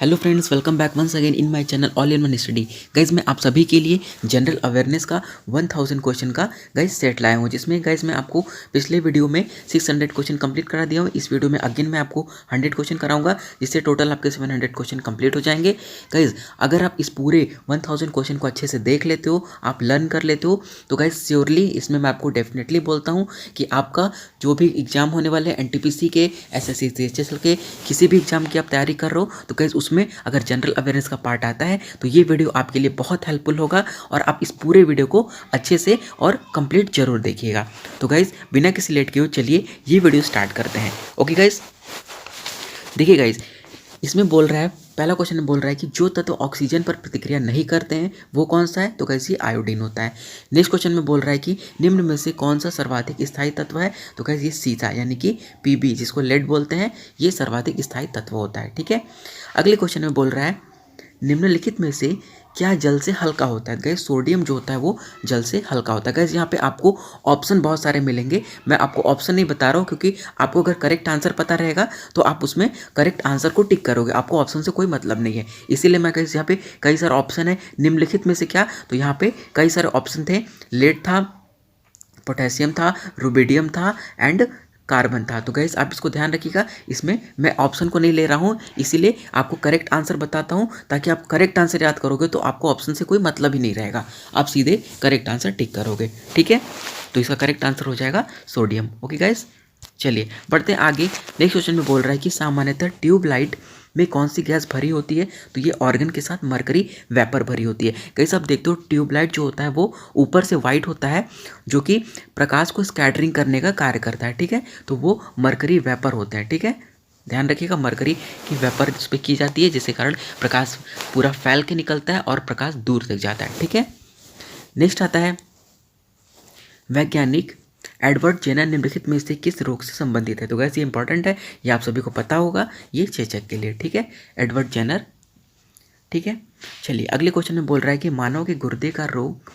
Hello friends, welcome back once again in my channel all in one study. Guys मैं आप सभी के लिए जनरल अवेयरनेस का 1000 क्वेश्चन का गाइज सेट लाया हूँ, जिसमें गाइज मैं आपको पिछले वीडियो में 600 क्वेश्चन कंप्लीट करा दिया हूँ। इस वीडियो में अगेन मैं आपको 100 क्वेश्चन कराऊंगा, जिससे टोटल आपके 700 क्वेश्चन कंप्लीट हो जाएंगे। गाइज अगर आप इस पूरे 1000 क्वेश्चन को अच्छे से देख लेते हो, आप लर्न कर लेते हो, तो गाइज श्योरली इसमें मैं आपको डेफिनेटली बोलता हूँ कि आपका जो भी एग्जाम होने वाले हैं एनटीपीसी के, एसएससी सीएचएसएल के, किसी भी एग्जाम की आप तैयारी कर रहे हो, तो गाइज उसमें अगर जनरल अवेयरनेस का पार्ट आता है तो ये वीडियो आपके लिए बहुत हेल्पफुल होगा और आप इस पूरे वीडियो को अच्छे से और कंप्लीट जरूर देखिएगा। तो गाइज बिना किसी लेट किए चलिए ये वीडियो स्टार्ट करते हैं। ओके गाइज, देखिए गाइज इसमें बोल रहा है, पहला क्वेश्चन में बोल रहा है कि जो तत्व ऑक्सीजन पर प्रतिक्रिया नहीं करते हैं वो कौन सा है, तो कैसे आयोडीन होता है। नेक्स्ट क्वेश्चन में बोल रहा है कि निम्न में से कौन सा सर्वाधिक स्थायी तत्व है, तो कैसे ये सीसा यानी कि पीबी जिसको लेड बोलते हैं, ये सर्वाधिक स्थायी तत्व होता है। ठीक है, अगले क्वेश्चन में बोल रहा है निम्नलिखित में से क्या जल से हल्का होता है। गैस सोडियम जो होता है वो जल से हल्का होता है। गैस यहाँ पे आपको ऑप्शन बहुत सारे मिलेंगे, मैं आपको ऑप्शन नहीं बता रहा हूँ क्योंकि आपको अगर करेक्ट आंसर पता रहेगा तो आप उसमें करेक्ट आंसर को टिक करोगे, आपको ऑप्शन से कोई मतलब नहीं है। इसीलिए मैं गैस यहाँ पे कई सारे ऑप्शन है। निम्नलिखित में से क्या, तो यहाँ पे कई सारे ऑप्शन थे, लेड था, पोटेशियम था, रुबिडियम था एंड कार्बन था। तो गैस आप इसको ध्यान रखिएगा, इसमें मैं ऑप्शन को नहीं ले रहा हूँ, इसीलिए आपको करेक्ट आंसर बताता हूँ ताकि आप करेक्ट आंसर याद करोगे तो आपको ऑप्शन से कोई मतलब ही नहीं रहेगा, आप सीधे करेक्ट आंसर टिक करोगे। ठीक है, तो इसका करेक्ट आंसर हो जाएगा सोडियम। ओके गाइस, चलिए बढ़ते हैं आगे। नेक्स्ट क्वेश्चन में बोल रहा है कि सामान्यतः ट्यूबलाइट में कौन सी गैस भरी होती है, तो ये ऑर्गन के साथ मरकरी वेपर भरी होती है। कई सब देखते हो ट्यूबलाइट जो होता है वो ऊपर से वाइट होता है, जो कि प्रकाश को स्कैटरिंग करने का कार्य करता है। ठीक है, तो वो मरकरी वेपर होते हैं। ठीक है, ध्यान रखिएगा, मरकरी की वेपर इस पर की जाती है जिसके कारण प्रकाश पूरा फैल के निकलता है और प्रकाश दूर तक जाता है। ठीक है, नेक्स्ट आता है वैज्ञानिक एडवर्ड जेनर निम्नलिखित में से किस रोग से संबंधित है। तो गैस ये इंपॉर्टेंट है, ये आप सभी को पता होगा, ये चेचक के लिए। ठीक है, एडवर्ड जेनर। ठीक है, चलिए अगले क्वेश्चन में बोल रहा है कि मानव के गुर्दे का रोग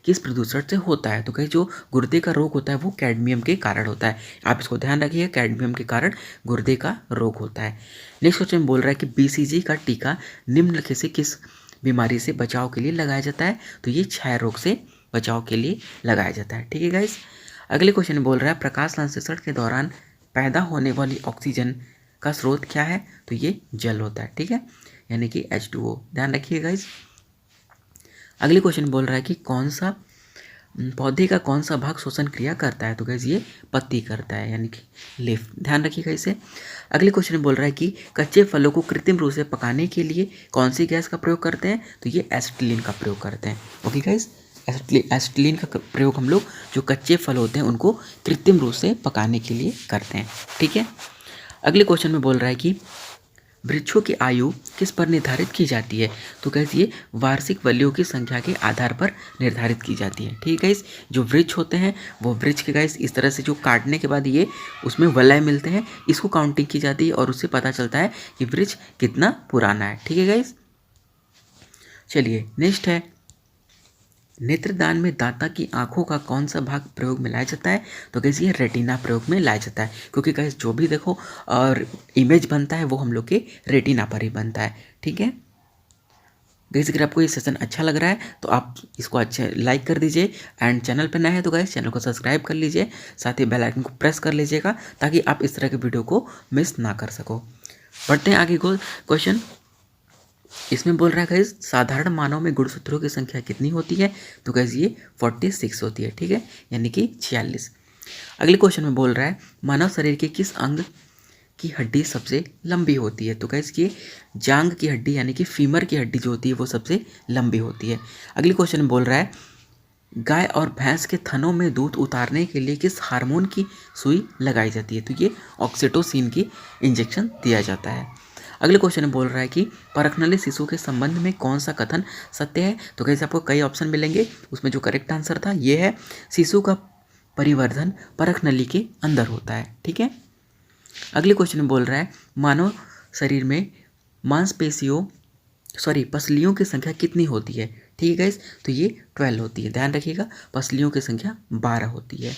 किस प्रदूषण से होता है। तो कहीं जो गुर्दे का रोग होता है वो कैडमियम के कारण होता है, आप इसको ध्यान रखिए, कैडमियम के कारण गुर्दे का रोग होता है। नेक्स्ट क्वेश्चन में बोल रहा है कि बीसीजी का टीका निम्नलिखित से किस बीमारी से बचाव के लिए लगाया जाता है, तो ये क्षय रोग से बचाव के लिए लगाया जाता है। ठीक है गाइस, अगले क्वेश्चन में बोल रहा है प्रकाश संश्लेषण के दौरान पैदा होने वाली ऑक्सीजन का स्रोत क्या है, तो ये जल होता है। ठीक है, यानी कि H2O, ध्यान रखिए गाइस। अगले क्वेश्चन बोल रहा है कि कौन सा पौधे का कौन सा भाग श्वसन क्रिया करता है, तो गाइस ये पत्ती करता है, यानी कि लीफ, ध्यान रखिएगा इसे। अगले क्वेश्चन में बोल रहा है कि कच्चे फलों को कृत्रिम रूप से पकाने के लिए कौन सी गैस का प्रयोग करते हैं, तो ये एसिटिलीन का प्रयोग करते हैं। ओके गाइस, एसिटिलीन का प्रयोग हम लोग जो कच्चे फल होते हैं उनको कृत्रिम रूप से पकाने के लिए करते हैं। ठीक है, अगले क्वेश्चन में बोल रहा है कि वृक्षों की आयु किस पर निर्धारित की जाती है, तो कैसे ये वार्षिक वलियों की संख्या के आधार पर निर्धारित की जाती है। ठीक है गाइस, जो वृक्ष होते हैं वो वृक्ष के गाइस इस तरह से जो काटने के बाद ये उसमें वलय मिलते हैं, इसको काउंटिंग की जाती है और उससे पता चलता है कि वृक्ष कितना पुराना है। ठीक है गाइस, चलिए नेक्स्ट है नेत्रदान में दाता की आंखों का कौन सा भाग प्रयोग में लाया जाता है, तो कैसे ये रेटिना प्रयोग में लाया जाता है, क्योंकि गाइस जो भी देखो और इमेज बनता है वो हम लोग के रेटिना पर ही बनता है। ठीक है गाइस, अगर आपको ये सेशन अच्छा लग रहा है तो आप इसको अच्छे लाइक कर दीजिए एंड चैनल पर नए हैं तो गाइस चैनल को सब्सक्राइब कर लीजिए, साथ ही बेल आइकन को प्रेस कर लीजिएगा ताकि आप इस तरह के वीडियो को मिस ना कर सको। बढ़ते हैं आगे को क्वेश्चन, इसमें बोल रहा है गाइस साधारण मानव में गुणसूत्रों की संख्या कितनी होती है, तो गाइस ये 46 होती है। ठीक है, यानी कि 46। अगले क्वेश्चन में बोल रहा है मानव शरीर के किस अंग की हड्डी सबसे लंबी होती है, तो गाइस ये जांग की हड्डी यानी कि फीमर की हड्डी जो होती है वो सबसे लंबी होती है। अगले क्वेश्चन में बोल रहा है गाय और भैंस के थनों में दूध उतारने के लिए किस हार्मोन की सुई लगाई जाती है, तो ये ऑक्सीटोसिन की इंजेक्शन दिया जाता है। अगले क्वेश्चन में बोल रहा है कि परखनली शिशु के संबंध में कौन सा कथन सत्य है, तो कैसे आपको कई ऑप्शन मिलेंगे, उसमें जो करेक्ट आंसर था ये है शिशु का परिवर्धन परखनली के अंदर होता है। ठीक है, अगले क्वेश्चन में बोल रहा है मानव शरीर में पसलियों की संख्या कितनी होती है। ठीक है गाइस, तो ये 12 होती है, ध्यान रखिएगा, पसलियों की संख्या 12 होती है।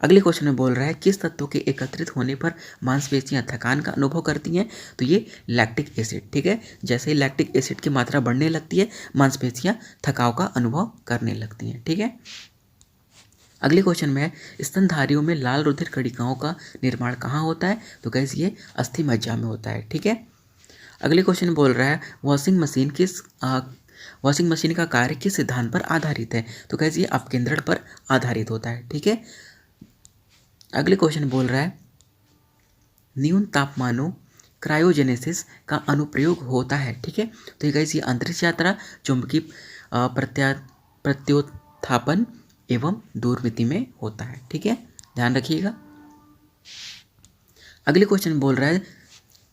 अगले क्वेश्चन में बोल रहा है किस तत्व के एकत्रित होने पर मांसपेशियां थकान का अनुभव करती हैं, तो ये लैक्टिक एसिड। ठीक है, जैसे ही लैक्टिक एसिड की मात्रा बढ़ने लगती है मांसपेशियां थकाव का अनुभव करने लगती हैं। ठीक है, अगले क्वेश्चन में है स्तनधारियों में लाल रुधिर कणिकाओं का निर्माण कहाँ होता है, तो गैस ये अस्थि मज्जा में होता है। ठीक है, अगले क्वेश्चन बोल रहा है वॉशिंग मशीन का कार्य किस सिद्धांत पर आधारित है, तो गैस ये अपकेंद्रण पर आधारित होता है। ठीक है, अगले क्वेश्चन बोल रहा है न्यून तापमानों क्रायोजेनेसिस का अनुप्रयोग होता है। ठीक है, तो ये गाइस ये अंतरिक्ष यात्रा, चुंबकीय प्रत्युत्थापन एवं दूरमिति में होता है। ठीक है, ध्यान रखिएगा। अगले क्वेश्चन बोल रहा है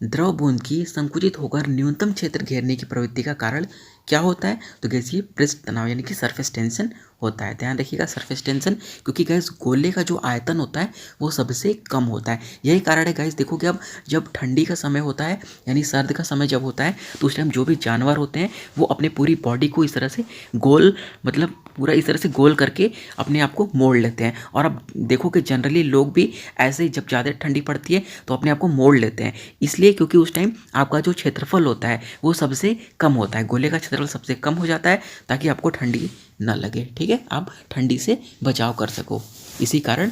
द्रव बूंद की संकुचित होकर न्यूनतम क्षेत्र घेरने की प्रवृत्ति का कारण क्या होता है, तो गैस ये पृष्ठ तनाव यानी कि सरफेस टेंशन होता है। ध्यान रखिएगा, सरफेस टेंशन, क्योंकि गैस गोले का जो आयतन होता है वो सबसे कम होता है। यही कारण है गैस, देखो कि अब जब ठंडी का समय होता है यानी सर्द का समय जब होता है तो उस टाइम जो भी जानवर होते हैं वो अपने पूरी बॉडी को इस तरह से गोल, मतलब पूरा इस तरह से गोल करके अपने आप को मोड़ लेते हैं। और अब देखो कि जनरली लोग भी ऐसे ही जब ज़्यादा ठंडी पड़ती है तो अपने आप को मोड़ लेते हैं, इसलिए क्योंकि उस टाइम आपका जो क्षेत्रफल होता है वो सबसे कम होता है, गोले का क्षेत्रफल सबसे कम हो जाता है ताकि आपको ठंडी ना लगे। ठीक है, आप ठंडी से बचाव कर सको, इसी कारण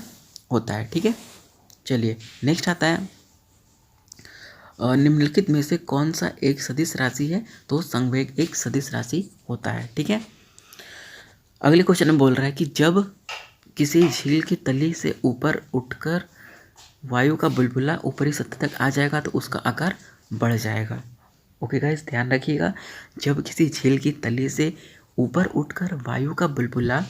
होता है। ठीक है, चलिए नेक्स्ट आता है निम्नलिखित में से कौन सा एक सदिश राशि है, तो संवेग एक सदिश राशि होता है। ठीक है, अगले क्वेश्चन में बोल रहा है कि जब किसी झील की तली से ऊपर उठकर वायु का बुलबुला ऊपरी सतह तक आ जाएगा तो उसका आकार बढ़ जाएगा। ओके गाइस, ध्यान रखिएगा, जब किसी झील की तली से ऊपर उठकर वायु का बुलबुला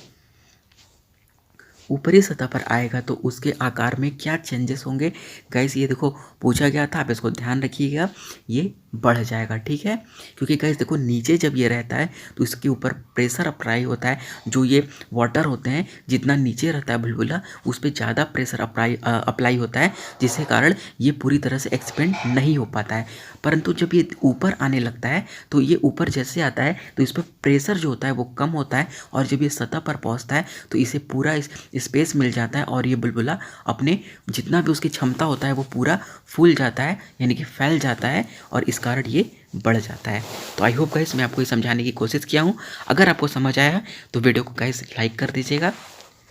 ऊपरी सतह पर आएगा तो उसके आकार में क्या चेंजेस होंगे। गाइस ये देखो पूछा गया था, आप इसको ध्यान रखिएगा, ये बढ़ जाएगा। ठीक है, क्योंकि गाइस देखो नीचे जब ये रहता है तो इसके ऊपर प्रेशर अप्लाई होता है, जो ये वाटर होते हैं जितना नीचे रहता है बुलबुला उस पर ज़्यादा प्रेशर अप्लाई होता है, जिसके कारण ये पूरी तरह से एक्सपेंड नहीं हो पाता है। परंतु जब ये ऊपर आने लगता है तो ये ऊपर जैसे आता है तो इस पर प्रेशर जो होता है वो कम होता है, और जब ये सतह पर पहुंचता है तो इसे पूरा स्पेस मिल जाता है और ये बुलबुला अपने जितना भी उसकी क्षमता होता है वो पूरा फूल जाता है, यानी कि फैल जाता है, और इस कारण ये बढ़ जाता है। तो आई होप गाइस मैं आपको ये समझाने की कोशिश किया हूँ। अगर आपको समझ आया तो वीडियो को गाइस लाइक कर दीजिएगा।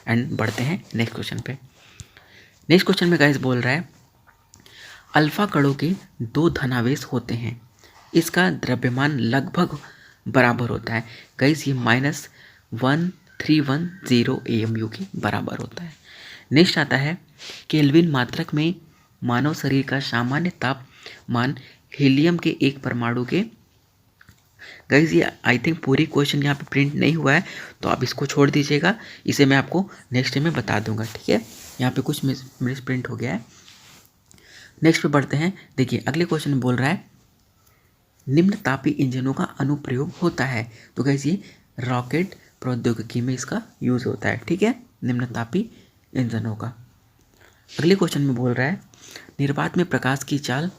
एंड बढ़ते हैं नेक्स्ट क्वेश्चन पे। नेक्स्ट क्वेश्चन में गाइस बोल रहा है अल्फा कणों के 2 धनावेश होते हैं, इसका द्रव्यमान लगभग बराबर होता है। गाइस ये -1310 AMU के बराबर होता है। नेक्स्ट आता है केल्विन मात्रक में मानव शरीर का सामान्य तापमान हीलियम के एक परमाणु के। गाइस ये आई थिंक पूरी क्वेश्चन यहाँ पे प्रिंट नहीं हुआ है तो आप इसको छोड़ दीजिएगा, इसे मैं आपको नेक्स्ट में बता दूंगा। ठीक है, यहाँ पे कुछ मिस प्रिंट हो गया है। नेक्स्ट पे बढ़ते हैं। देखिए अगले क्वेश्चन में बोल रहा है निम्न तापी इंजनों का अनुप्रयोग होता है, तो गाइस ये रॉकेट प्रौद्योगिकी में इसका यूज़ होता है। ठीक है, निम्न तापी इंजनों का। अगले क्वेश्चन में बोल रहा है निर्वात में प्रकाश की चाल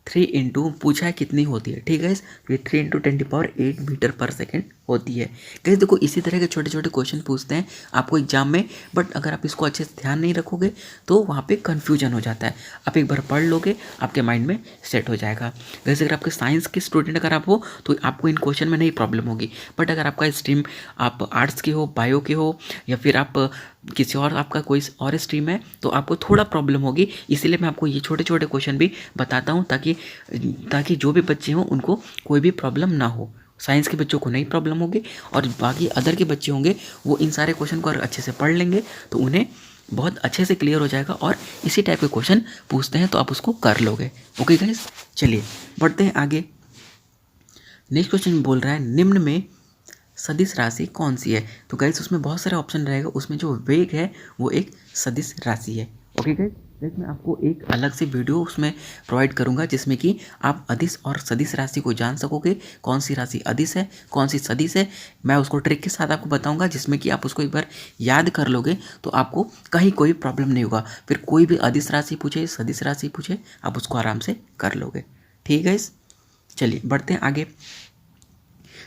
3 पूछा है कितनी होती है। ठीक है, ये 3 × 10⁸ मीटर पर सेकेंड होती है। गाइस देखो इसी तरह के छोटे छोटे क्वेश्चन पूछते हैं आपको एग्जाम में, बट अगर आप इसको अच्छे से ध्यान नहीं रखोगे तो वहाँ पे कन्फ्यूजन हो जाता है। आप एक बार पढ़ लोगे आपके माइंड में सेट हो जाएगा। गाइस अगर आपके साइंस के स्टूडेंट अगर आप हो तो आपको इन क्वेश्चन में नहीं प्रॉब्लम होगी, बट अगर आपका स्ट्रीम आप आर्ट्स के हो, बायो के हो, या फिर आप किसी और आपका कोई और स्ट्रीम है तो आपको थोड़ा प्रॉब्लम होगी। इसीलिए मैं आपको ये छोटे छोटे क्वेश्चन भी बताता हूँ ताकि जो भी बच्चे हों उनको कोई भी प्रॉब्लम ना हो। साइंस के बच्चों को नहीं प्रॉब्लम होगी और बाकी अदर के बच्चे होंगे वो इन सारे क्वेश्चन को अगर अच्छे से पढ़ लेंगे तो उन्हें बहुत अच्छे से क्लियर हो जाएगा, और इसी टाइप के क्वेश्चन पूछते हैं तो आप उसको कर लोगे। ओके गाइस, चलिए बढ़ते हैं आगे। नेक्स्ट क्वेश्चन बोल रहा है निम्न में सदिश राशि कौन सी है, तो गाइस उसमें बहुत सारे ऑप्शन रहेगा, उसमें जो वेग है वो एक सदिश राशि है। ओके गाइस, मैं आपको एक अलग से वीडियो उसमें प्रोवाइड करूंगा जिसमें कि आप अदिश और सदिश राशि को जान सकोगे, कौन सी राशि अदिश है कौन सी सदिश है। मैं उसको ट्रिक के साथ आपको बताऊंगा जिसमें कि आप उसको एक बार याद कर लोगे तो आपको कहीं कोई प्रॉब्लम नहीं होगा। फिर कोई भी अदिश राशि पूछे सदिश राशि पूछे आप उसको आराम से कर लोगे। ठीक है गाइस, चलिए बढ़ते हैं आगे।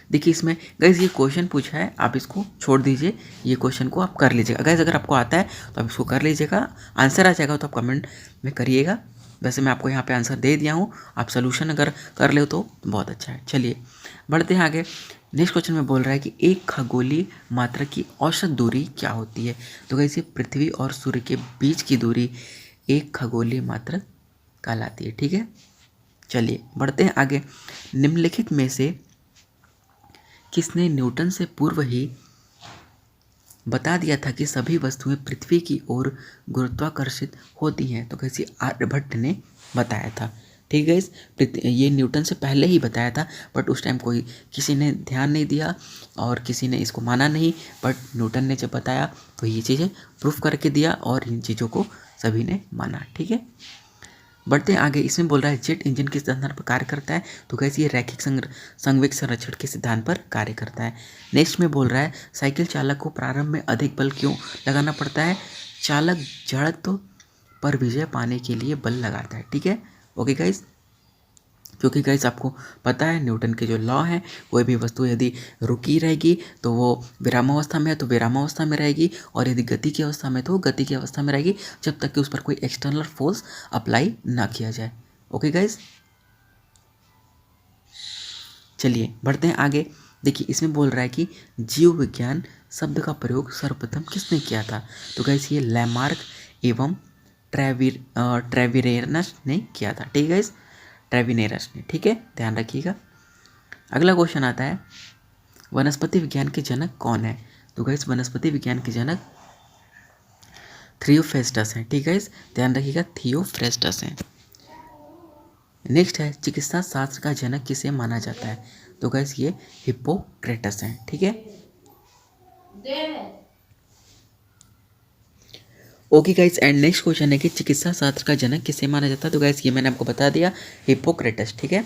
देखिए इसमें गाइस ये क्वेश्चन पूछा है, आप इसको छोड़ दीजिए, ये क्वेश्चन को आप कर लीजिएगा। गाइस अगर आपको आता है तो आप इसको कर लीजिएगा, आंसर आ जाएगा तो आप कमेंट में करिएगा। वैसे मैं आपको यहाँ पे आंसर दे दिया हूँ, आप सोल्यूशन अगर कर ले तो बहुत अच्छा है। चलिए बढ़ते हैं आगे। नेक्स्ट क्वेश्चन में बोल रहा है कि एक खगोलीय मात्रा की औसत दूरी क्या होती है। तो गाइस ये पृथ्वी और सूर्य के बीच की दूरी एक खगोलीय मात्रा कहलाती है, ठीक है। चलिए बढ़ते हैं आगे। निम्नलिखित में से किसने न्यूटन से पूर्व ही बता दिया था कि सभी वस्तुएं पृथ्वी की ओर गुरुत्वाकर्षित होती हैं। तो कैसे आर्यभट्ट ने बताया था, ठीक है। ये न्यूटन से पहले ही बताया था, बट उस टाइम कोई किसी ने ध्यान नहीं दिया और किसी ने इसको माना नहीं। बट न्यूटन ने जब बताया तो ये चीज़ें प्रूफ करके दिया और इन चीज़ों को सभी ने माना, ठीक है। बढ़ते हैं आगे। इसमें बोल रहा है जेट इंजन किस सिद्धांत पर कार्य करता है। तो कैसे ये रैखिक संवेग संरक्षण के सिद्धांत पर कार्य करता है। नेक्स्ट में बोल रहा है साइकिल चालक को प्रारंभ में अधिक बल क्यों लगाना पड़ता है। चालक जड़त्व पर विजय पाने के लिए बल लगाता है, ठीक है। ओके गाइस, क्योंकि गाइस आपको पता है न्यूटन के जो लॉ हैं, कोई भी वस्तु यदि रुकी रहेगी तो वो विरामावस्था में है तो विरामावस्था में रहेगी, और यदि गति की अवस्था में तो वो गति की अवस्था में रहेगी, जब तक कि उस पर कोई एक्सटर्नल फोर्स अप्लाई ना किया जाए। ओके गाइस, चलिए बढ़ते हैं आगे। देखिए इसमें बोल रहा है कि जीव विज्ञान शब्द का प्रयोग सर्वप्रथम किसने किया था। तो गाइस ये लैमार्क एवं ट्रेविरेनस ने किया था, ठीक है गाइस, ट्रेविनेरस ने, ठीक है, ध्यान रखिएगा। अगला क्वेश्चन आता है वनस्पति विज्ञान के जनक कौन है। तो गाइस वनस्पति विज्ञान के जनक थियोफ्रेस्टस हैं, ठीक है गाइस, ध्यान रखिएगा, थियोफ्रेस्टस हैं। नेक्स्ट है चिकित्सा शास्त्र का जनक किसे माना जाता है। तो गाइस ये हिप्पोक्रेटस हैं, ठीक है। Okay guys, and next question है कि चिकित्सा शास्त्र का जनक किसे माना जाता है। तो गाइस ये मैंने आपको बता दिया, हिप्पोक्रेटस, ठीक है,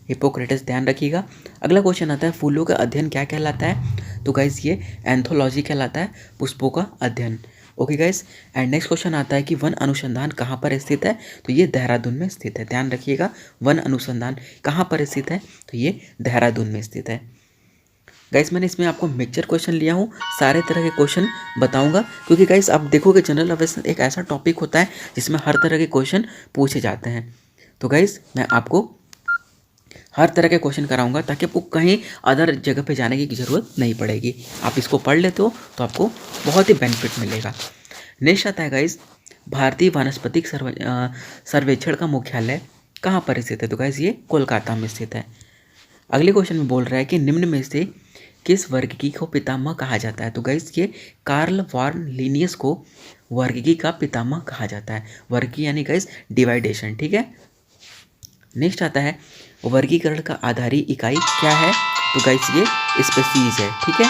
हिप्पोक्रेटस, ध्यान रखिएगा। अगला क्वेश्चन आता है फूलों का अध्ययन क्या कहलाता है। तो गाइस ये एंथोलॉजी कहलाता है, पुष्पों का अध्ययन। Okay guys, and next question आता है कि वन अनुसंधान कहाँ पर स्थित है। तो ये देहरादून में स्थित है, ध्यान रखिएगा, वन अनुसंधान कहाँ पर स्थित है। तो ये देहरादून में स्थित है। गाइस मैंने इसमें आपको मिक्सचर क्वेश्चन लिया हूँ, सारे तरह के क्वेश्चन बताऊंगा, क्योंकि गाइस आप देखोगे जनरल अवेयरनेस एक ऐसा टॉपिक होता है जिसमें हर तरह के क्वेश्चन पूछे जाते हैं। तो गाइस मैं आपको हर तरह के क्वेश्चन कराऊंगा ताकि आपको कहीं अदर जगह पे जाने की ज़रूरत नहीं पड़ेगी। आप इसको पढ़ लेते हो तो आपको बहुत ही बेनिफिट मिलेगा। नेक्स्ट आता है गाइस भारतीय वानस्पतिक सर्वेक्षण का मुख्यालय कहाँ पर स्थित है। तो गाइस ये कोलकाता में स्थित है। अगले क्वेश्चन में बोल रहा है कि निम्न में से किस वर्गीकी को पितामह कहा जाता है। तो गाइस ये कार्ल वॉर्न लिनियस को वर्गीकी का पितामह कहा जाता है। वर्गीकी यानी गाइस डिवाइडेशन, ठीक है। नेक्स्ट आता है वर्गीकरण का आधारी इकाई क्या है। तो गाइस ये स्पीशीज है, ठीक है।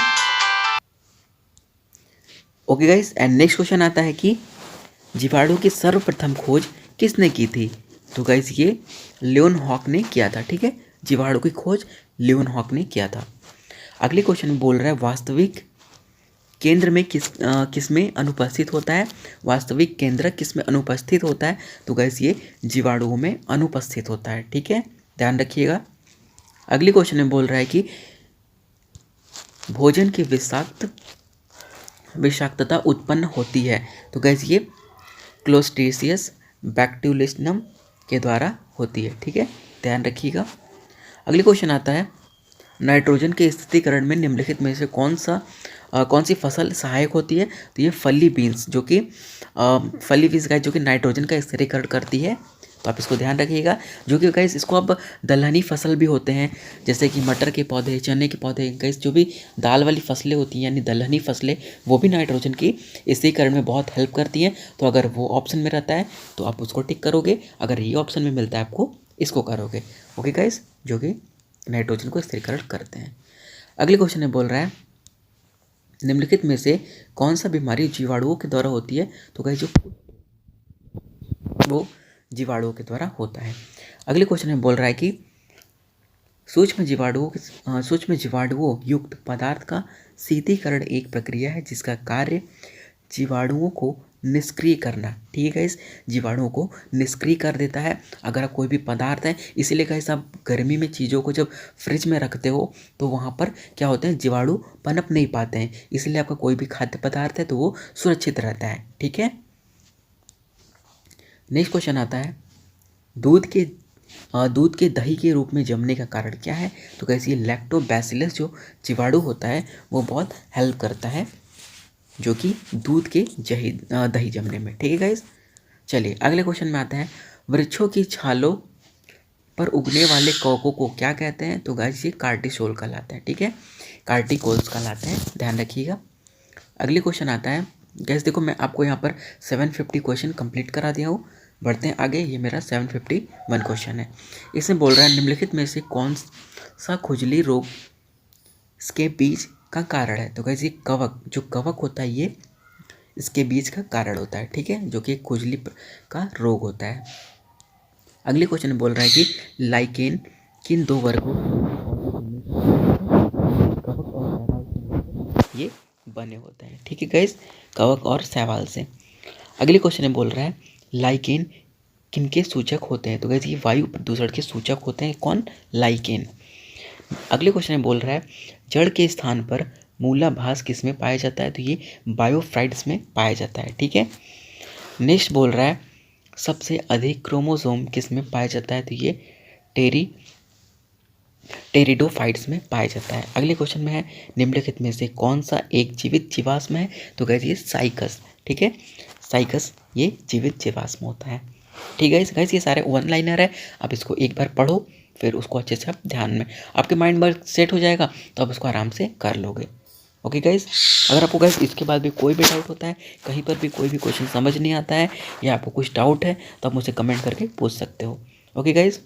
Okay guys, and next question आता है कि जीवाणु की सर्वप्रथम खोज किसने की थी। तो गाइस ये लियोनहॉक ने किया था, ठीक है, जीवाणु की खोज लियोनहॉक ने किया था। अगले क्वेश्चन में बोल रहा है वास्तविक केंद्र में किस में अनुपस्थित होता है। वास्तविक केंद्र किस में अनुपस्थित होता है। तो गाइस ये जीवाणुओं में अनुपस्थित होता है, ठीक है, ध्यान रखिएगा। अगले क्वेश्चन में बोल रहा है कि भोजन की विषाक्तता उत्पन्न होती है। तो गाइस ये क्लोस्ट्रीसियस बैक्टीरियम के द्वारा होती है, ठीक है, ध्यान रखिएगा। अगले क्वेश्चन आता है नाइट्रोजन के स्थिरीकरण में निम्नलिखित में से कौन सी फसल सहायक होती है। तो ये फली बीन्स, जो कि फली बीन्स गाइस जो कि नाइट्रोजन का स्थिरीकरण करती है। तो आप इसको ध्यान रखिएगा, जो कि गाइस इसको अब दलहनी फसल भी होते हैं, जैसे कि मटर के पौधे, चने के पौधे, गाइस जो भी दाल वाली फसलें होती हैं यानी दलहनी फसलें, वो भी नाइट्रोजन की स्थिरीकरण में बहुत हेल्प करती हैं। तो अगर वो ऑप्शन में रहता है तो आप उसको टिक करोगे, अगर ये ऑप्शन में मिलता है आपको इसको करोगे। ओके गाइस, जो कि नाइट्रोजन को स्थिरीकरण करते हैं। अगले क्वेश्चन में बोल रहा है निम्नलिखित में से कौन सा बीमारी जीवाणुओं के द्वारा होती है। तो गाइस जो वो जीवाणुओं के द्वारा होता है। अगले क्वेश्चन में बोल रहा है कि सूक्ष्म जीवाणुओं युक्त पदार्थ का शीतलीकरण एक प्रक्रिया है जिसका कार्य जीवाणुओं को निष्क्रिय करना, ठीक है गाइस, जीवाणुओं को निष्क्रिय कर देता है। अगर कोई भी पदार्थ है, इसीलिए गाइस आप गर्मी में चीज़ों को जब फ्रिज में रखते हो तो वहाँ पर क्या होते हैं, जीवाणु पनप नहीं पाते हैं, इसलिए आपका कोई भी खाद्य पदार्थ है तो वो सुरक्षित रहता है, ठीक है। नेक्स्ट क्वेश्चन आता है, दूध के दही के रूप में जमने का कारण क्या है? तो कैसे ये लैक्टोबैसिलस जो जीवाणु होता है वो बहुत हेल्प करता है जो कि दूध के दही जमने में, ठीक है गाइस। चलिए अगले क्वेश्चन में आते हैं, वृक्षों की छालों पर उगने वाले कवकों को क्या कहते हैं? तो गाइस ये कार्टिसोल कहलाते हैं, ठीक है, कार्टिकोल्स कहलाते हैं, ध्यान रखिएगा। अगले क्वेश्चन आता है, गैस देखो मैं आपको यहाँ पर 750 क्वेश्चन कंप्लीट करा दिया हूँ। बढ़ते हैं आगे, ये मेरा 751 क्वेश्चन है। इसमें बोल रहा है, निम्नलिखित में से कौन सा खुजली रोग इसके बीज का कारण है? तो गैस ये कवक, जो कवक होता है ये इसके बीज का कारण होता है, ठीक है, जो कि खुजली का रोग होता है। अगले क्वेश्चन में बोल रहा है कि लाइकेन किन दो वर्गों कवक और ये बने होते हैं, ठीक है गाइस, कवक और शैवाल से। अगले क्वेश्चन में बोल रहा है, लाइकेन किनके सूचक होते हैं? तो गाइस ये वायु प्रदूषण के सूचक होते हैं, कौन? लाइकेन। अगले क्वेश्चन में बोल रहा है, जड़ के स्थान पर मूलाभास किस में पाया जाता है? तो ये बायोफ्राइट्स में पाया जाता है, ठीक है। नेक्स्ट बोल रहा है, सबसे अधिक क्रोमोसोम किस में पाया जाता है? तो ये टेरिडोफाइट्स में पाया जाता है। अगले क्वेश्चन में है, निम्नलिखित में से कौन सा एक जीवित जीवाश्म है? तो गाइस ये साइकस, ठीक है, साइकस ये जीवित जीवाश्म होता है, ठीक है गाइस। ये सारे वन लाइनर है, आप इसको एक बार पढ़ो, फिर उसको अच्छे से आप ध्यान में, आपके माइंड में सेट हो जाएगा तो आप उसको आराम से कर लोगे, ओके गाइस। अगर आपको गाइस इसके बाद भी कोई भी डाउट होता है, कहीं पर भी कोई भी क्वेश्चन समझ नहीं आता है या आपको कुछ डाउट है तो आप मुझसे कमेंट करके पूछ सकते हो, ओके गाइस।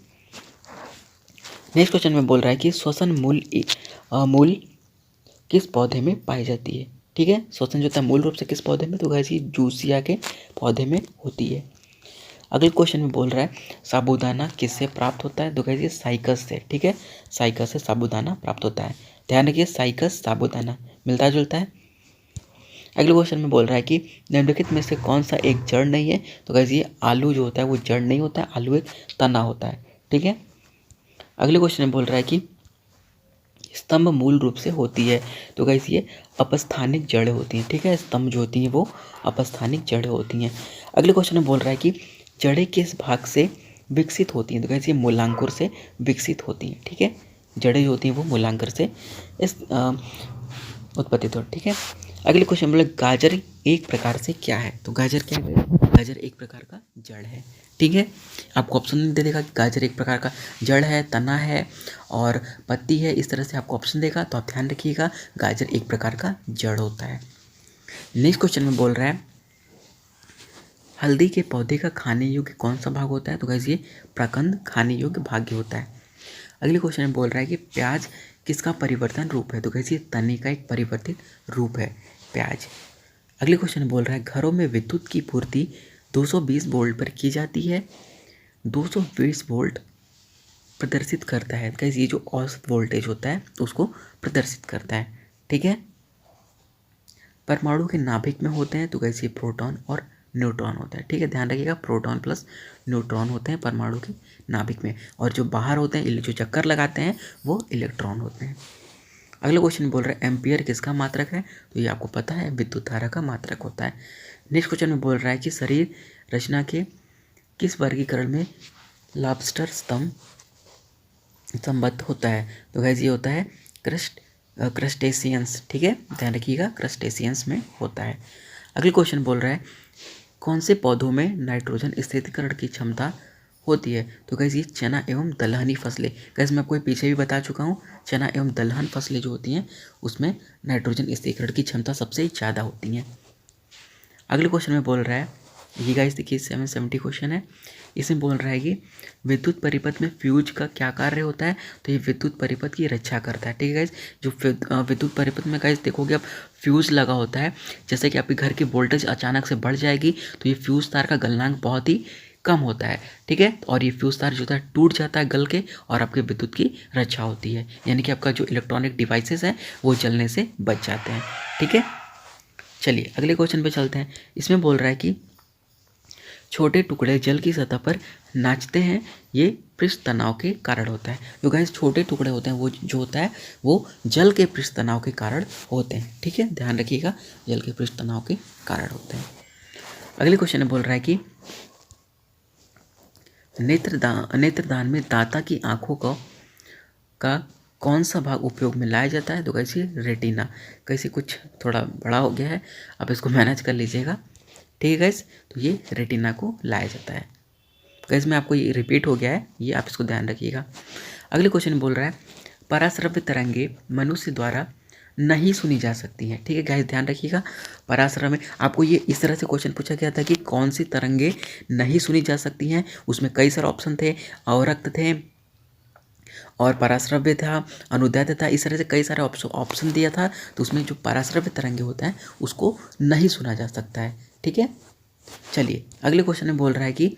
नेक्स्ट क्वेश्चन में बोल रहा है कि श्वसन मूल किस पौधे में पाई जाती है? ठीक है, श्वसन जो होता है मूल रूप से किस पौधे में? तो गाइस ये जूसिया के पौधे में होती है। अगले क्वेश्चन में बोल रहा है, साबूदाना किससे प्राप्त होता है? तो गाइस ये साइकस से, ठीक है, साइकस से साबूदाना प्राप्त होता है, ध्यान रखिए, साइकस साबूदाना मिलता जुलता है। अगले क्वेश्चन में बोल रहा है कि निम्नलिखित में से कौन सा एक जड़ नहीं है? तो गाइस ये आलू जो होता है वो जड़ नहीं होता है, आलू एक तना होता है, ठीक है। अगले क्वेश्चन में बोल रहा है कि स्तंभ मूल रूप से होती है, तो गाइस ये अपस्थानिक जड़ें होती हैं, ठीक है, स्तंभ जो होती हैं वो अपस्थानिक जड़ें होती हैं। अगले क्वेश्चन में बोल रहा है कि जड़ें किस भाग से विकसित होती हैं? तो गाइस ये मूलांकुर से विकसित होती हैं, ठीक है, जड़ें जो होती हैं वो मूलांकुर से इस उत्पत्ति हो, ठीक है। अगले क्वेश्चन बोले, गाजर एक प्रकार से क्या है? तो गाजर क्या है? गाजर एक प्रकार का जड़ है, ठीक है। आपको ऑप्शन दे देगा कि गाजर एक प्रकार का जड़ है, तना है और पत्ती है, इस तरह से आपको ऑप्शन देगा, तो आप ध्यान रखिएगा, गाजर एक प्रकार का जड़ होता है। नेक्स्ट क्वेश्चन में बोल रहा है, हल्दी के पौधे का खाने योग्य कौन सा भाग होता है? तो गाइस ये प्रकंद खाने योग्य भाग होता है। अगले क्वेश्चन में बोल रहा है कि प्याज किसका परिवर्तन रूप है? तो गाइस ये तने का एक परिवर्तित रूप है प्याज। अगले क्वेश्चन में बोल रहा है, घरों में विद्युत की पूर्ति 220 वोल्ट पर की जाती है, 220 वोल्ट प्रदर्शित करता है, गाइस ये जो औसत वोल्टेज होता है उसको प्रदर्शित करता है, ठीक है। परमाणु के नाभिक में होते हैं, तो गाइस ये प्रोटॉन और न्यूट्रॉन होता है, ठीक है, ध्यान रखिएगा, प्रोटॉन प्लस न्यूट्रॉन होते हैं परमाणु के नाभिक में, और जो बाहर होते हैं जो चक्कर लगाते हैं वो इलेक्ट्रॉन होते हैं। अगला क्वेश्चन बोल रहा है, एम्पियर किसका मात्रक है? तो ये आपको पता है, विद्युत धारा का मात्रक होता है। नेक्स्ट क्वेश्चन में बोल रहा है कि शरीर रचना के किस वर्गीकरण में लॉबस्टर स्तंभ संबद्ध होता है? तो गाइस ये होता है क्रस्टेशियंस, ठीक है, ध्यान रखिएगा, क्रस्टेशियंस में होता है। अगले क्वेश्चन बोल रहा है, कौन से पौधों में नाइट्रोजन स्थिरीकरण की क्षमता होती है? तो गाइस ये चना एवं दलहनी फसलें, गाइस मैं आपको पीछे भी बता चुका हूँ, चना एवं दलहन फसलें जो होती हैं उसमें नाइट्रोजन स्थिरीकरण की क्षमता सबसे ज़्यादा होती हैं। अगले क्वेश्चन में बोल रहा है, ये गाइस देखिए 770 क्वेश्चन है, इसमें बोल रहा है कि विद्युत परिपथ में फ्यूज का क्या कार्य होता है? तो ये विद्युत परिपथ की रक्षा करता है, ठीक है गाइस। जो विद्युत परिपथ में गाइस देखोगे आप फ्यूज लगा होता है, जैसे कि आपके घर की वोल्टेज अचानक से बढ़ जाएगी तो ये फ्यूज तार का गलनांक बहुत ही कम होता है, ठीक है, और ये फ्यूज तार जो होता है टूट जाता है गल के, और आपके विद्युत की रक्षा होती है, यानी कि आपका जो इलेक्ट्रॉनिक डिवाइसेस हैं वो जलने से बच जाते हैं, ठीक है। चलिए अगले क्वेश्चन पे चलते हैं। इसमें बोल रहा है कि छोटे टुकड़े जल की सतह पर नाचते हैं, ये पृष्ठ तनाव के कारण होता है। जो गाइस छोटे टुकड़े होते हैं वो जो होता है वो जल के पृष्ठ तनाव के कारण होते हैं। ठीक है, ध्यान रखिएगा, जल के पृष्ठ तनाव के कारण होते हैं। अगले क्वेश्चन में बोल रहा है कि नेत्रदान में दाता की आंखों का कौन सा भाग उपयोग में लाया जाता है? तो कैसे रेटिना, कैसे कुछ थोड़ा बड़ा हो गया है, आप इसको मैनेज कर लीजिएगा। ठीक है गैस, तो ये रेटिना को लाया जाता है। गैस में आपको ये रिपीट हो गया है, ये आप इसको ध्यान रखिएगा। अगले क्वेश्चन में बोल रहा है पराश्रव्य तरंगे मनुष्य द्वारा नहीं सुनी जा सकती हैं। ठीक है गाइस, ध्यान रखिएगा। पराश्रव्य में आपको ये इस तरह से क्वेश्चन पूछा गया था कि कौन सी तरंगे नहीं सुनी जा सकती हैं। उसमें कई सारे ऑप्शन थे, अवरक्त थे और पराश्रव्य था, अनुदैर्ध्य था, इस तरह से कई सारे ऑप्शन दिया था। तो उसमें जो पराश्रव्य तरंगे होता है उसको नहीं सुना जा सकता है। ठीक है, चलिए अगले क्वेश्चन में बोल रहा है कि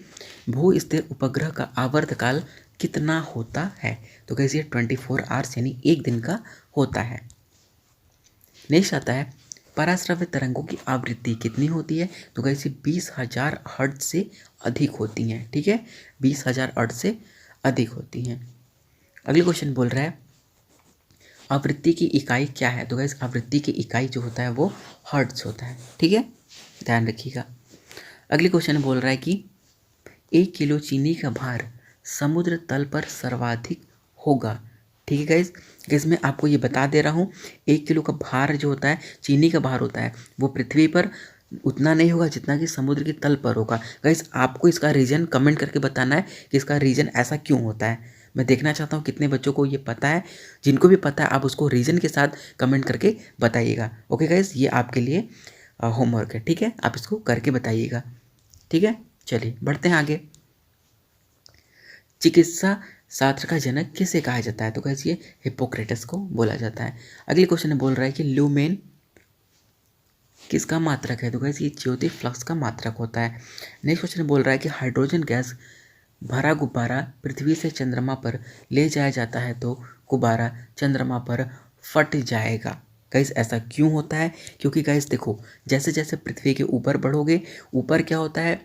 भू स्थिर उपग्रह का आवर्तकाल कितना होता है? तो कैसे 24 आवर्स यानी एक दिन का होता है। नेक्स्ट आता है पराश्रव्य तरंगों की आवृत्ति कितनी होती है? तो कैसे 20,000 हर्ट्ज से अधिक होती हैं। ठीक है, 20,000 हर्ट्ज से अधिक होती हैं। अगले क्वेश्चन बोल रहा है आवृत्ति की इकाई क्या है? तो गाइस आवृत्ति की इकाई जो होता है वो हर्ट्ज होता है। ठीक है, ध्यान रखिएगा। अगले क्वेश्चन में बोल रहा है कि 1 किलो चीनी का भार समुद्र तल पर सर्वाधिक होगा। ठीक है गाइस, इसमें आपको ये बता दे रहा हूँ 1 किलो का भार जो होता है, चीनी का भार होता है, वो पृथ्वी पर उतना नहीं होगा जितना कि समुद्र की तल पर होगा। गाइस आपको इसका रीज़न कमेंट करके बताना है कि इसका रीज़न ऐसा क्यों होता है। मैं देखना चाहता हूँ कितने बच्चों को ये पता है। जिनको भी पता है आप उसको रीज़न के साथ कमेंट करके बताइएगा। ओके गाइस, ये आपके लिए होमवर्क है। ठीक है, आप इसको करके बताइएगा। ठीक है, चलिए बढ़ते हैं आगे। चिकित्सा शास्त्र का जनक किसे कहा जाता है? तो कैसे ये हिप्पोक्रेटस को बोला जाता है। अगले क्वेश्चन में बोल रहा है कि ल्यूमेन किसका मात्रक है? तो कैसे ये ज्योति फ्लक्स का मात्रक होता है। नेक्स्ट क्वेश्चन में बोल रहा है कि हाइड्रोजन गैस भरा गुब्बारा पृथ्वी से चंद्रमा पर ले जाया जाता है तो गुब्बारा चंद्रमा पर फट जाएगा। गाइस ऐसा क्यों होता है? क्योंकि गाइस देखो, जैसे जैसे पृथ्वी के ऊपर बढ़ोगे, ऊपर क्या होता है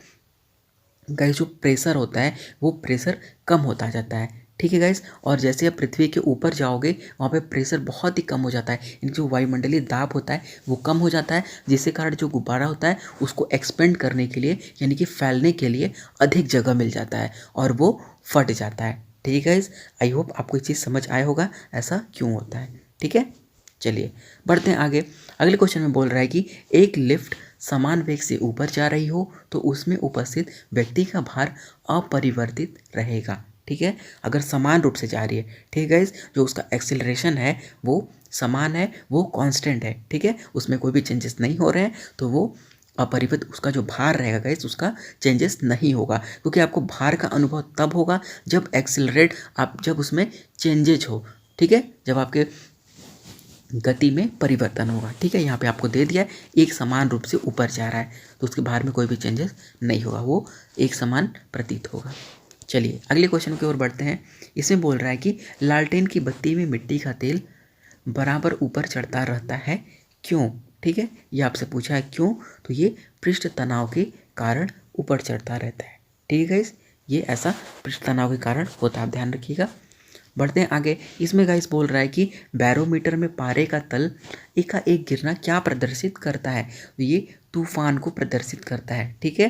गाइस, जो प्रेशर होता है वो प्रेशर कम होता जाता है। ठीक है गाइस, और जैसे आप पृथ्वी के ऊपर जाओगे वहाँ पे प्रेशर बहुत ही कम हो जाता है, यानी जो वायुमंडलीय दाब होता है वो कम हो जाता है, जिसके कारण जो गुब्बारा होता है उसको एक्सपेंड करने के लिए यानी कि फैलने के लिए अधिक जगह मिल जाता है और वो फट जाता है। ठीक है गाइस, आई होप आपको ये चीज़ समझ आया होगा ऐसा क्यों होता है। ठीक है, चलिए बढ़ते हैं आगे। अगले क्वेश्चन में बोल रहा है कि एक लिफ्ट समान वेग से ऊपर जा रही हो तो उसमें उपस्थित व्यक्ति का भार अपरिवर्तित रहेगा। ठीक है, अगर समान रूप से जा रही है, ठीक है गाइस, जो उसका एक्सेलरेशन है वो समान है, वो कांस्टेंट है। ठीक है, उसमें कोई भी चेंजेस नहीं हो रहे हैं तो वो अपरिवर्तित उसका जो भार रहेगा गाइस उसका चेंजेस नहीं होगा। क्योंकि आपको भार का अनुभव तब होगा जब एक्सेलरेट आप जब उसमें चेंजेज हो। ठीक है, जब आपके गति में परिवर्तन होगा। ठीक है, यहाँ पे आपको दे दिया है एक समान रूप से ऊपर जा रहा है तो उसके भार में कोई भी चेंजेस नहीं होगा, वो एक समान प्रतीत होगा। चलिए अगले क्वेश्चन की ओर बढ़ते हैं। इसमें बोल रहा है कि लालटेन की बत्ती में मिट्टी का तेल बराबर ऊपर चढ़ता रहता है, क्यों? ठीक है, ये आपसे पूछा है क्यों, तो ये पृष्ठ तनाव के कारण ऊपर चढ़ता रहता है। ठीक है गाइस, ये ऐसा पृष्ठ तनाव के कारण होता है, आप ध्यान रखिएगा। बढ़ते हैं आगे। इसमें गाइस बोल रहा है कि बैरोमीटर में पारे का तल एकाएक गिरना क्या प्रदर्शित करता है? तो ये तूफान को प्रदर्शित करता है। ठीक है,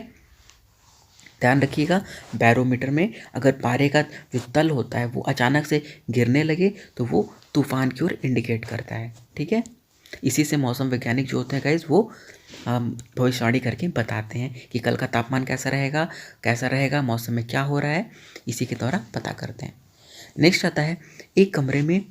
ध्यान रखिएगा, बैरोमीटर में अगर पारे का जो तल होता है वो अचानक से गिरने लगे तो वो तूफान की ओर इंडिकेट करता है। ठीक है, इसी से मौसम वैज्ञानिक जो होते हैं गाइस वो भविष्यवाणी करके बताते हैं कि कल का तापमान कैसा रहेगा, मौसम में क्या हो रहा है, इसी के द्वारा पता करते हैं। नेक्स्ट आता है एक कमरे में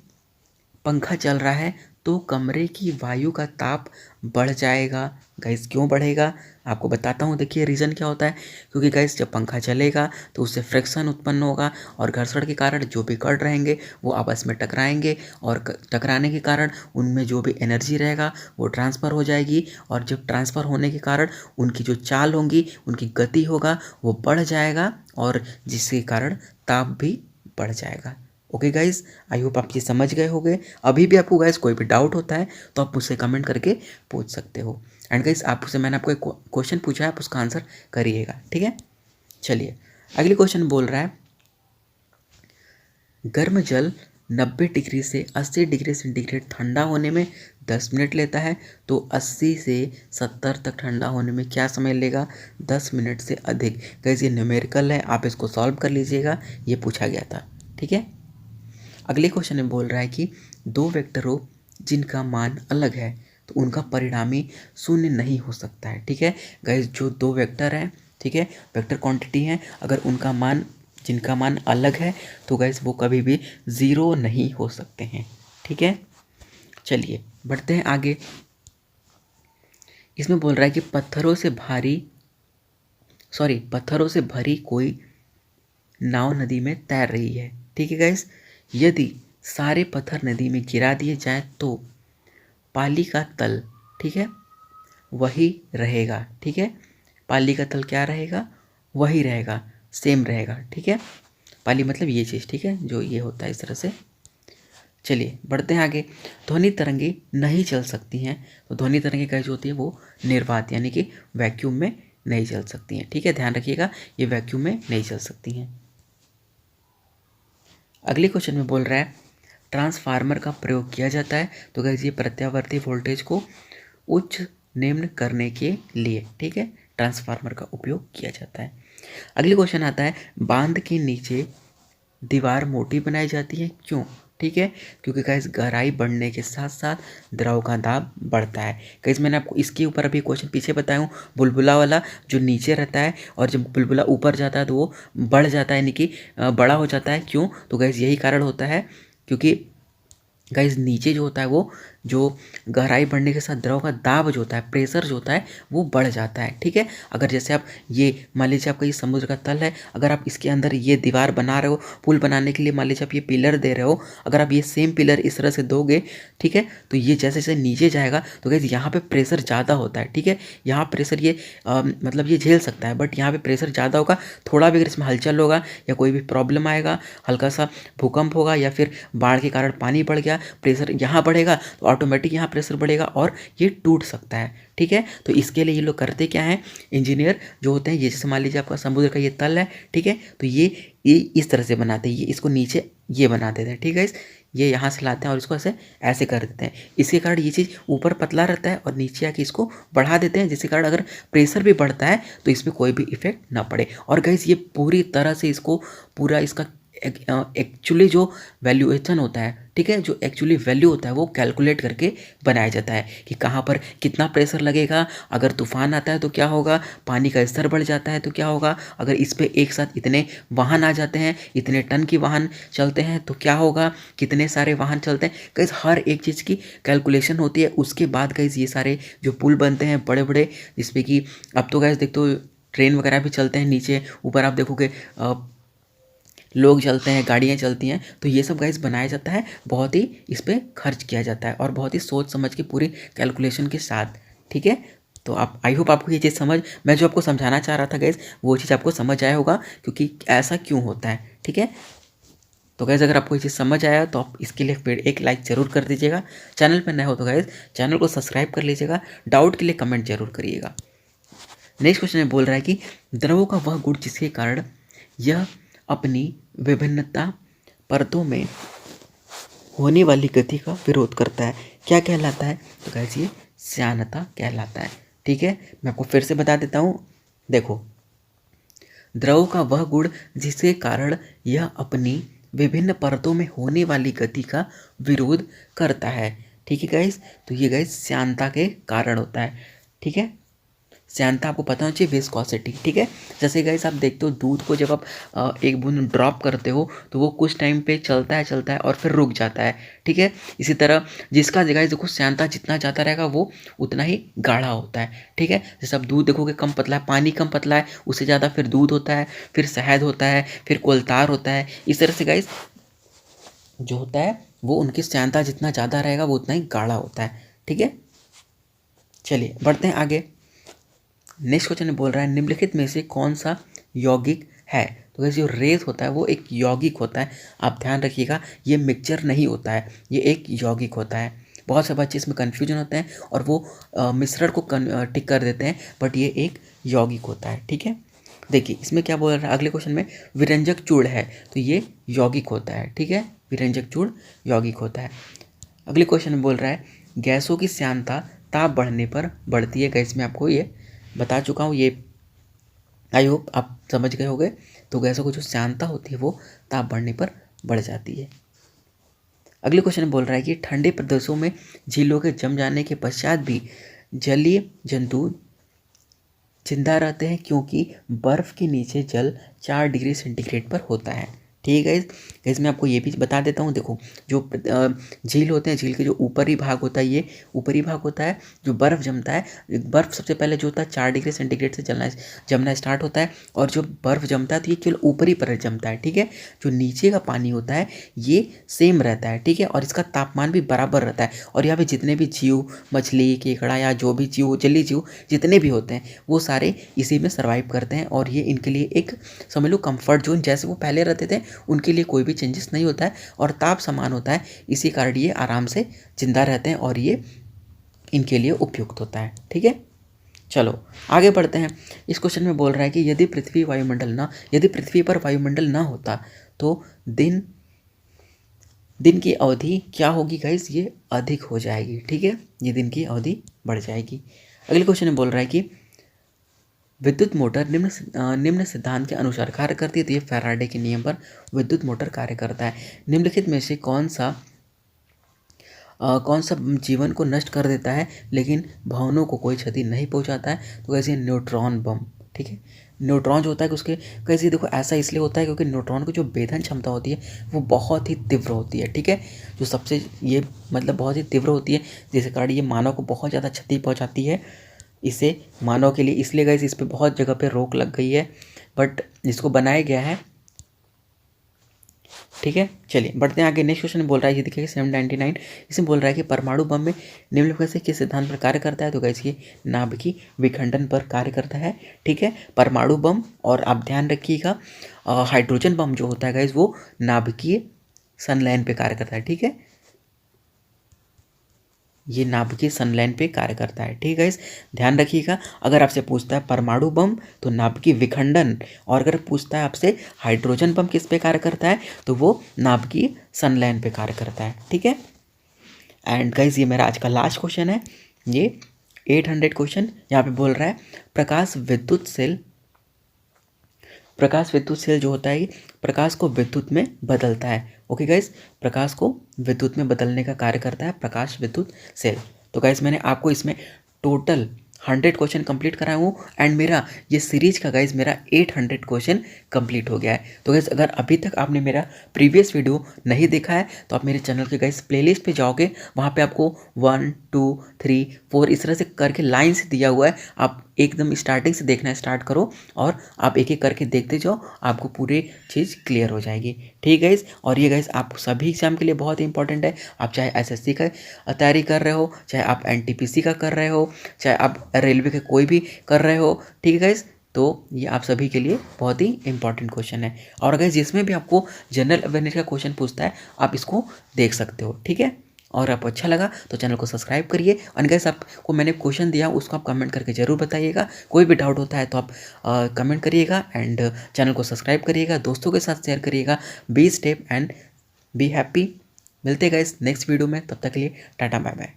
पंखा चल रहा है तो कमरे की वायु का ताप बढ़ जाएगा। गैस क्यों बढ़ेगा? आपको बताता हूँ, देखिए रीज़न क्या होता है। क्योंकि गैस जब पंखा चलेगा तो उससे फ्रिक्शन उत्पन्न होगा और घर्षण के कारण जो भी कण रहेंगे वो आपस में टकराएंगे और टकराने के कारण उनमें जो भी एनर्जी रहेगा वो ट्रांसफ़र हो जाएगी और जब ट्रांसफ़र होने के कारण उनकी जो चाल होंगी, उनकी गति होगा वो बढ़ जाएगा और जिसके कारण ताप भी बढ़ जाएगा। ओके गाइस, आई होप आप ये समझ गए होंगे। अभी भी आपको गाइस कोई भी डाउट होता है तो आप मुझसे कमेंट करके पूछ सकते हो। एंड गाइस आपसे मैंने आपको एक क्वेश्चन पूछा है, आप उसका आंसर करिएगा, ठीक है। चलिए अगली क्वेश्चन बोल रहा है गर्म जल 90 डिग्री से 80 डिग्री सेंटीग्रेड ठंडा होने में 10 मिनट लेता है, तो 80 से 70 तक ठंडा होने में क्या समय लेगा? 10 मिनट से अधिक। गाइस ये न्यूमेरिकल है, आप इसको सॉल्व कर लीजिएगा, ये पूछा गया था, ठीक है। अगले क्वेश्चन में बोल रहा है कि दो वेक्टरों जिनका मान अलग है तो उनका परिणामी शून्य नहीं हो सकता है, ठीक है। गाइस जो दो वेक्टर हैं, ठीक है, वेक्टर क्वांटिटी हैं, अगर उनका मान जिनका मान अलग है तो गाइस वो कभी भी ज़ीरो नहीं हो सकते हैं, ठीक है। चलिए बढ़ते हैं आगे। इसमें बोल रहा है कि पत्थरों से भरी कोई नाव नदी में तैर रही है, ठीक है गाइस। यदि सारे पत्थर नदी में गिरा दिए जाएं तो पाली का तल, ठीक है, वही रहेगा, ठीक है। पाली का तल क्या रहेगा? वही रहेगा, सेम रहेगा, ठीक है। पाली मतलब ये चीज़, ठीक है, जो ये होता है इस तरह से। चलिए बढ़ते हैं आगे। ध्वनि तरंगे नहीं चल सकती हैं, तो ध्वनि तरंगे कैसे होती है? वो निर्वात यानी कि वैक्यूम में नहीं चल सकती हैं, ठीक है, ध्यान रखिएगा, ये वैक्यूम में नहीं चल सकती हैं। अगले क्वेश्चन में बोल रहा है ट्रांसफार्मर का प्रयोग किया जाता है, तो गाइस ये प्रत्यावर्ती वोल्टेज को उच्च निम्न करने के लिए, ठीक है, ट्रांसफार्मर का उपयोग किया जाता है। अगले क्वेश्चन आता है बांध के नीचे दीवार मोटी बनाई जाती है, क्यों? ठीक है, क्योंकि गाइस गहराई बढ़ने के साथ साथ द्रव का दाब बढ़ता है। गाइस मैंने आपको इसके ऊपर अभी क्वेश्चन पीछे बताया हूँ, बुलबुला वाला जो नीचे रहता है और जब बुलबुला ऊपर जाता है तो वो बढ़ जाता है, यानी कि बड़ा हो जाता है। क्यों? तो गाइस यही कारण होता है, क्योंकि गाइस नीचे जो होता है वो जो गहराई बढ़ने के साथ द्रव का दाब जो होता है, प्रेशर जो होता है वो बढ़ जाता है, ठीक है। अगर जैसे आप ये मान लीजिए आपका ये समुद्र का तल है, अगर आप इसके अंदर ये दीवार बना रहे हो, पुल बनाने के लिए मान लीजिए आप ये पिलर दे रहे हो, अगर आप ये सेम पिलर इस तरह से दोगे, ठीक है, तो ये जैसे जैसे नीचे जाएगा तो गाइस यहाँ पे प्रेशर ज़्यादा होता है, ठीक है। यहाँ प्रेशर ये मतलब ये झेल सकता है, बट यहाँ पे प्रेशर ज़्यादा होगा, थोड़ा भी अगर इसमें हलचल होगा या कोई भी प्रॉब्लम आएगा, हल्का सा भूकंप होगा या फिर बाढ़ के कारण पानी बढ़ गया, प्रेशर यहाँ बढ़ेगा तो ऑटोमेटिक यहाँ प्रेशर बढ़ेगा और ये टूट सकता है, ठीक है। तो इसके लिए ये लोग करते क्या हैं, इंजीनियर जो होते हैं, ये जैसे मान लीजिए आपका समुद्र का ये तल है, ठीक है, तो ये इस तरह से बनाते हैं, ये इसको नीचे ये बना देते हैं, ठीक है। ये यहाँ से लाते हैं और इसको ऐसे ऐसे कर देते हैं, इसके कारण ये चीज़ ऊपर पतला रहता है और नीचे आके इसको बढ़ा देते हैं, जिसके कारण अगर प्रेशर भी बढ़ता है तो इसमें कोई भी इफेक्ट ना पड़े। और गाइस ये पूरी तरह से इसको पूरा इसका एक्चुअली जो वैल्यूएशन होता है, ठीक है, जो एक्चुअली वैल्यू होता है वो कैलकुलेट करके बनाया जाता है कि कहाँ पर कितना प्रेशर लगेगा, अगर तूफान आता है तो क्या होगा, पानी का स्तर बढ़ जाता है तो क्या होगा, अगर इस पे एक साथ इतने वाहन आ जाते हैं, इतने टन की वाहन चलते हैं तो क्या होगा, कितने सारे वाहन चलते हैं। गाइस हर एक चीज़ की कैलकुलेशन होती है, उसके बाद गाइस ये सारे जो पुल बनते हैं बड़े बड़े, जिसपे कि अब तो गाइस देखते हो ट्रेन वगैरह भी चलते हैं, नीचे ऊपर आप देखोगे लोग चलते हैं, गाड़ियाँ चलती हैं, तो ये सब गाइस बनाया जाता है, बहुत ही इस पर खर्च किया जाता है और बहुत ही सोच समझ के पूरी कैलकुलेशन के साथ, ठीक है। तो आप आई होप आपको ये चीज़ मैं जो आपको समझाना चाह रहा था गाइस वो चीज़ आपको समझ आया होगा, क्योंकि ऐसा क्यों होता है, ठीक है। तो गाइस अगर आपको ये चीज़ समझ आया तो आप इसके लिए एक लाइक ज़रूर कर दीजिएगा, चैनल पर नए हो तो गाइस चैनल को सब्सक्राइब कर लीजिएगा, डाउट के लिए कमेंट जरूर करिएगा। नेक्स्ट क्वेश्चन में बोल रहा है कि द्रवों का वह गुण जिसके कारण यह अपनी विभिन्नता परतों में होने वाली गति का विरोध करता है, क्या कहलाता है? तो गाइस ये श्यानता कहलाता है, ठीक है। मैं आपको फिर से बता देता हूँ, देखो, द्रव का वह गुण जिसके कारण यह अपनी विभिन्न परतों में होने वाली गति का विरोध करता है, ठीक है गाइस। तो ये गाइस श्यानता के कारण होता है, ठीक है। श्यानता आपको पता होना चाहिए, विस्कोसिटी, ठीक है। जैसे गाइस आप देखते हो दूध को जब आप एक बूंद ड्रॉप करते हो तो वो कुछ टाइम पे चलता है और फिर रुक जाता है, ठीक है। इसी तरह जिसका गाइस देखो श्यानता जितना ज़्यादा रहेगा वो उतना ही गाढ़ा होता है, ठीक है। जैसे आप दूध देखोगे कम पतला है, पानी कम पतला है, उससे ज़्यादा फिर दूध होता है, फिर शहद होता है, फिर कोलतार होता है। इस तरह से गाइस जो होता है वो उनकी श्यानता जितना ज़्यादा रहेगा वो उतना ही गाढ़ा होता है, ठीक है। चलिए बढ़ते हैं आगे। नेक्स्ट क्वेश्चन में बोल रहा है निम्नलिखित में से कौन सा यौगिक है? तो वैसे जो रेत होता है वो एक यौगिक होता है, आप ध्यान रखिएगा, ये मिक्सचर नहीं होता है, ये एक यौगिक होता है। बहुत से बच्चे इसमें कन्फ्यूजन होते हैं और वो मिश्रण को टिक कर देते हैं, बट ये एक यौगिक होता है। ठीक है, देखिए इसमें क्या बोल रहा है अगले क्वेश्चन में, विरंजक चूर्ण है तो ये यौगिक होता है। ठीक है, विरंजक चूर्ण यौगिक होता है। अगले क्वेश्चन में बोल रहा है गैसों की श्यानता ताप बढ़ने पर बढ़ती है। गैस में आपको ये बता चुका हूँ, ये आई होप आप समझ गए होंगे। तो गैसों की जो श्यानता होती है वो ताप बढ़ने पर बढ़ जाती है। अगले क्वेश्चन में बोल रहा है कि ठंडे प्रदेशों में झीलों के जम जाने के पश्चात भी जलीय जंतु जिंदा रहते हैं क्योंकि बर्फ़ के नीचे जल 4 डिग्री सेंटीग्रेड पर होता है। ठीक है गाइस, मैं आपको ये भी बता देता हूँ। देखो जो झील होते हैं, झील के जो ऊपरी भाग होता है, ये ऊपरी भाग होता है। जो बर्फ़ जमता है, बर्फ़ सबसे पहले जो होता है 4 डिग्री सेंटीग्रेड से जमना स्टार्ट होता है, और जो बर्फ़ जमता है तो ये केवल ऊपरी पर जमता है। ठीक है, जो नीचे का पानी होता है ये सेम रहता है। ठीक है, और इसका तापमान भी बराबर रहता है। और यहाँ पे जितने भी जीव, मछली, केकड़ा या जो भी जीव, जलीय जीव जितने भी होते हैं वो सारे इसी में सर्वाइव करते हैं। और ये इनके लिए एक समझ लो कंफर्ट जोन, जैसे वो पहले रहते थे उनके लिए कोई भी चेंजेस नहीं होता है और ताप समान होता है। इसी कारण ये आराम से जिंदा रहते हैं और ये इनके लिए उपयुक्त होता है। ठीक है, चलो आगे बढ़ते हैं। इस क्वेश्चन में बोल रहा है कि यदि पृथ्वी पर वायुमंडल ना होता तो दिन की अवधि क्या होगी गाइस, ये अधिक हो जाएगी। ठीक है, ये दिन की अवधि बढ़ जाएगी। अगले क्वेश्चन में बोल रहा है कि विद्युत मोटर निम्न सिद्धांत के अनुसार कार्य करती है। तो ये फैराडे के नियम पर विद्युत मोटर कार्य करता है। निम्नलिखित में से कौन सा जीवन को नष्ट कर देता है लेकिन भवनों को कोई क्षति नहीं पहुंचाता है? तो कैसे न्यूट्रॉन बम। ठीक है, न्यूट्रॉन जो होता है कि उसके कैसे, देखो ऐसा इसलिए होता है क्योंकि न्यूट्रॉन की जो भेदन क्षमता होती है वो बहुत ही तीव्र होती है। ठीक है, जो सबसे ये मतलब बहुत ही तीव्र होती है, जिसके कारण ये मानव को बहुत ज़्यादा क्षति पहुँचाती है। इसे मानव के लिए इसलिए गाइस इस पर बहुत जगह पे रोक लग गई है, बट इसको बनाया गया है। ठीक है, चलिए बढ़ते हैं आगे। नेक्स्ट क्वेश्चन बोल रहा है, ये देखिए 799, इसमें बोल रहा है कि परमाणु बम में निम्नलिखित से किस सिद्धांत पर कार्य करता है? तो गाइस ये नाभिकीय विखंडन पर कार्य करता है। ठीक है, परमाणु बम, और आप ध्यान रखिएगा हाइड्रोजन बम जो होता है गाइस वो नाभिकीय संलयन पे कार्य करता है। ठीक है, ये नाभिकीय संलयन पे कार्य करता है। ठीक है, इस ध्यान रखिएगा। अगर आपसे पूछता है परमाणु बम तो नाभिकीय विखंडन, और अगर पूछता है आपसे हाइड्रोजन बम किस पे कार्य करता है तो वो नाभिकीय संलयन पे कार्य करता है। ठीक है, एंड गाइस ये मेरा आज का लास्ट क्वेश्चन है, ये 800 क्वेश्चन। यहाँ पे बोल रहा है प्रकाश विद्युत सेल जो होता है प्रकाश को विद्युत में बदलता है। ओके गाइस, प्रकाश को विद्युत में बदलने का कार्य करता है प्रकाश विद्युत सेल। तो गाइस मैंने आपको इसमें टोटल 100 क्वेश्चन कंप्लीट कराया हूँ, एंड मेरा ये सीरीज का गाइस मेरा 800 क्वेश्चन कंप्लीट हो गया है। तो गाइस अगर अभी तक आपने मेरा प्रीवियस वीडियो नहीं देखा है तो आप मेरे चैनल के गाइस प्लेलिस्ट पे जाओगे, वहाँ पे आपको 1 2 3 4 इस तरह से करके लाइन से दिया हुआ है। आप एकदम स्टार्टिंग से देखना स्टार्ट करो और आप एक एक करके देखते जाओ, आपको पूरी चीज़ क्लियर हो जाएगी। ठीक है गाइस, और ये गाइस आप सभी एग्जाम के लिए बहुत ही इंपॉर्टेंट है। आप चाहे एसएससी का तैयारी कर रहे हो, चाहे आप एनटीपीसी का कर रहे हो, चाहे आप रेलवे के कोई भी कर रहे हो। ठीक है गाइस, तो ये आप सभी के लिए बहुत ही इंपॉर्टेंट क्वेश्चन है। और गाइस जिसमें भी आपको जनरल अवेयरनेस का क्वेश्चन पूछता है आप इसको देख सकते हो। ठीक है, और आपको अच्छा लगा तो चैनल को सब्सक्राइब करिए। और गाइस आपको मैंने क्वेश्चन दिया उसको आप कमेंट करके ज़रूर बताइएगा। कोई भी डाउट होता है तो आप कमेंट करिएगा, एंड चैनल को सब्सक्राइब करिएगा, दोस्तों के साथ शेयर करिएगा। Be step and be happy. मिलते गाइस नेक्स्ट वीडियो में, तब तक के लिए टाटा बाय बाय।